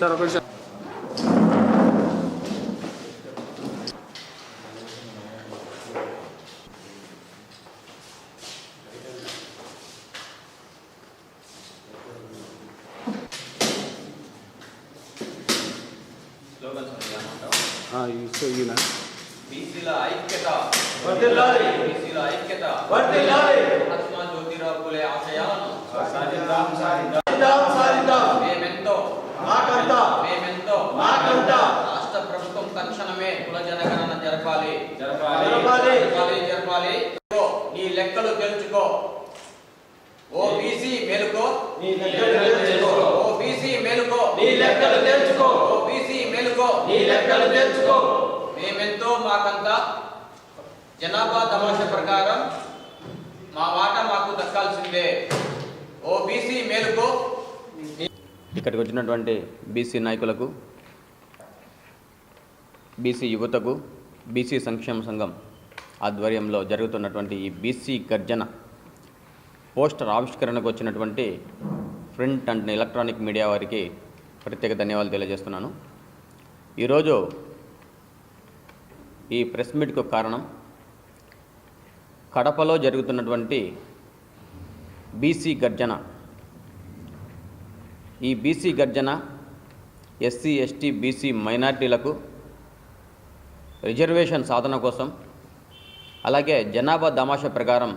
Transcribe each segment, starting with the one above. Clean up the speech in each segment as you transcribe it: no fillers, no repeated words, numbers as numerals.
Sir ఒక నిమిషం. ఈయన బీసీల ఐక్యత వర్ధిల్లాలి. బీసీల ఐక్యత వర్ధిల్లాలి. మహాత్మా జ్యోతిరావు ఫులే ఆశయాలను సాధిద్దాం సాధిద్దాం సాధిద్దాం. మేమెంతో మాకంతా మేమెంతో మాకంతా రాష్ట్ర ప్రభుత్వం తక్షణమే కుల జనగణన జరపాలి జరపాలి. జరపాలి. నీ లెక్కలు తెలుసుకో. ఓ బీసీ మేలుకో. నీ లెక్కలు తెలుసుకో. ఓ బీసీ మేలుకో. నీ లెక్కలు తెలుసుకో. ఓ బీసీ మేలుకో. నీ లెక్కలు తెలుసుకో. మేమెంతో మాకంతా జనాభా తమాషా ప్రకారం మా వాటా మాకు దక్కాల్సిందే. ఓ బీసీ మేలుకో. ఇక్కడికి వచ్చినటువంటి బీసీ నాయకులకు, బీసీ యువతకు, బీసీ సంక్షేమ సంఘం ఆధ్వర్యంలో జరుగుతున్నటువంటి ఈ బీసీ గర్జన పోస్టర్ ఆవిష్కరణకు వచ్చినటువంటి ప్రింట్ అండ్ ఎలక్ట్రానిక్ మీడియా వారికి ప్రత్యేక ధన్యవాదాలు తెలియజేస్తున్నాను. ఈరోజు ఈ ప్రెస్ మీట్కు కారణం కడపలో జరుగుతున్నటువంటి బీసీ గర్జన. ఈ బీసీ గర్జన ఎస్సీ, ఎస్టీ, బీసీ మైనార్టీలకు రిజర్వేషన్ సాధన కోసం, అలాగే జనాభా దామాషా ప్రకారం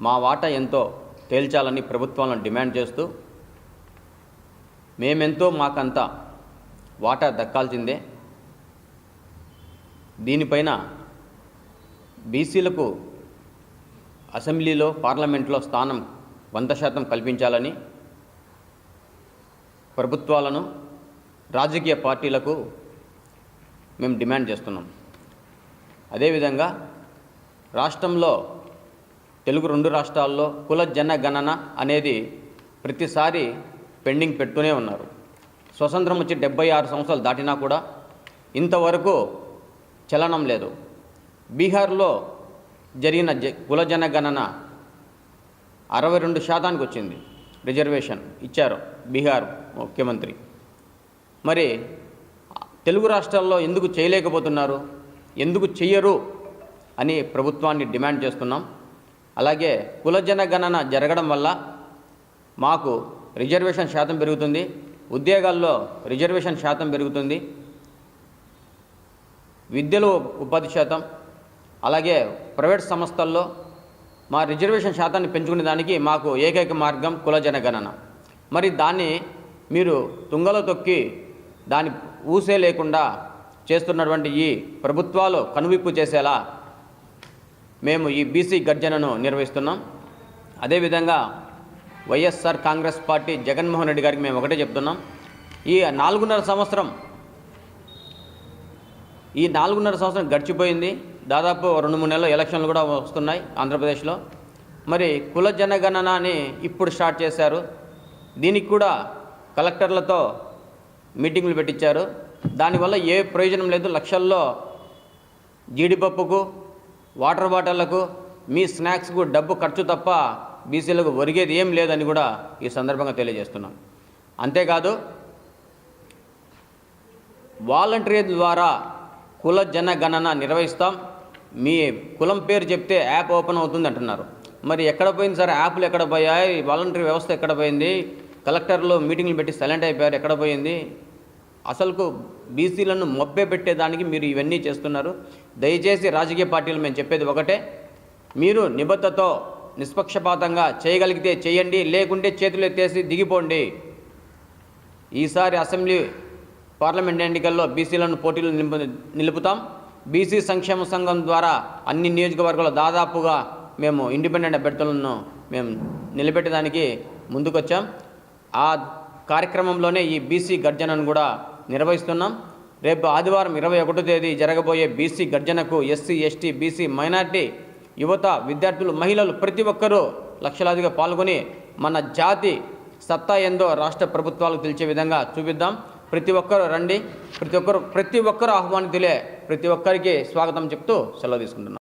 మా వాటా ఎంతో తేల్చాలని ప్రభుత్వాలను డిమాండ్ చేస్తూ మేమెంతో మాకంతా వాటా దక్కాల్సిందే, దీనిపైన బీసీలకు అసెంబ్లీలో, పార్లమెంట్లో స్థానం 100% కల్పించాలని ప్రభుత్వాలను, రాజకీయ పార్టీలకు మేము డిమాండ్ చేస్తున్నాం. అదేవిధంగా రాష్ట్రంలో, తెలుగు 2 రాష్ట్రాల్లో కుల జనగణన అనేది ప్రతిసారి పెండింగ్ పెడుతూనే ఉన్నారు. స్వతంత్రం వచ్చి 76 సంవత్సరాలు దాటినా కూడా ఇంతవరకు చలనం లేదు. బీహార్లో జరిగిన కుల జనగణన 62% వచ్చింది, రిజర్వేషన్ ఇచ్చారు బీహార్ ముఖ్యమంత్రి. మరి తెలుగు రాష్ట్రాల్లో ఎందుకు చేయలేకపోతున్నారు, ఎందుకు చెయ్యరు అని ప్రభుత్వాన్ని డిమాండ్ చేస్తున్నాం. అలాగే కుల జనగణన జరగడం వల్ల మాకు రిజర్వేషన్ శాతం పెరుగుతుంది, ఉద్యోగాల్లో రిజర్వేషన్ శాతం పెరుగుతుంది, విద్యలో ఉపాధి శాతం, అలాగే ప్రైవేట్ సంస్థల్లో మా రిజర్వేషన్ శాతాన్ని పెంచుకునే దానికి మాకు ఏకైక మార్గం కుల జనగణన. మరి దాన్ని మీరు తుంగలో తొక్కి దాని ఊసే లేకుండా చేస్తున్నటువంటి ఈ ప్రభుత్వాలు కనువిప్పు చేసేలా మేము ఈ బీసీ గర్జనను నిర్వహిస్తున్నాం. అదేవిధంగా వైఎస్ఆర్ కాంగ్రెస్ పార్టీ జగన్మోహన్ రెడ్డి గారికి మేము ఒకటే చెప్తున్నాం, ఈ 4.5 సంవత్సరం గడిచిపోయింది. దాదాపు 2-3 నెలలు ఎలక్షన్లు కూడా వస్తున్నాయి ఆంధ్రప్రదేశ్లో. మరి కుల జనగణనని ఇప్పుడు స్టార్ట్ చేశారు. దీనికి కూడా కలెక్టర్లతో మీటింగులు పెట్టించారు. దానివల్ల ఏ ప్రయోజనం లేదు. లక్షల్లో జీడిపప్పుకు, వాటర్ బాటిళ్లకు, మీ స్నాక్స్కు డబ్బు ఖర్చు తప్ప బీసీలకు ఒరిగేది ఏం లేదని కూడా ఈ సందర్భంగా తెలియజేస్తున్నాం. అంతేకాదు వాలంటరీ ద్వారా కుల జనగణన నిర్వహిస్తాం, మీ కులం పేరు చెప్తే యాప్ ఓపెన్ అవుతుంది అంటున్నారు. మరి ఎక్కడ పోయింది సార్ యాప్లు? ఎక్కడ పోయాయి? వాలంటరీ వ్యవస్థ ఎక్కడ పోయింది? కలెక్టర్లు మీటింగ్లు పెట్టి సైలెంట్ అయిపోయారు, ఎక్కడ పోయింది? అసలుకు బీసీలను మొబ్బే పెట్టేదానికి మీరు ఇవన్నీ చేస్తున్నారు. దయచేసి రాజకీయ పార్టీలు మేము చెప్పేది ఒకటే, మీరు నిబద్ధతతో నిష్పక్షపాతంగా చేయగలిగితే చేయండి, లేకుంటే చేతులు ఎత్తేసి దిగిపోండి. ఈసారి అసెంబ్లీ, పార్లమెంట్ ఎన్నికల్లో బీసీలను పోటీలు నిలుపుతాం. బీసీ సంక్షేమ సంఘం ద్వారా అన్ని నియోజకవర్గాల్లో దాదాపుగా మేము ఇండిపెండెంట్ అభ్యర్థులను మేము నిలబెట్టడానికి ముందుకొచ్చాం. ఆ కార్యక్రమంలోనే ఈ బీసీ గర్జనను కూడా నిర్వహిస్తున్నాం. రేపు ఆదివారం 21వ తేదీ జరగబోయే బీసీ గర్జనకు ఎస్సీ, ఎస్టీ, బీసీ, మైనార్టీ, యువత, విద్యార్థులు, మహిళలు ప్రతి ఒక్కరూ లక్షలాదిగా పాల్గొని మన జాతి సత్తా ఏందో రాష్ట్ర ప్రభుత్వాలకు తెలిసే విధంగా చూపిద్దాం. ప్రతి ఒక్కరూ రండి, ప్రతి ఒక్కరు ఆహ్వానితులే. ప్రతి ఒక్కరికి స్వాగతం చెప్తూ సెలవు తీసుకుంటున్నాం.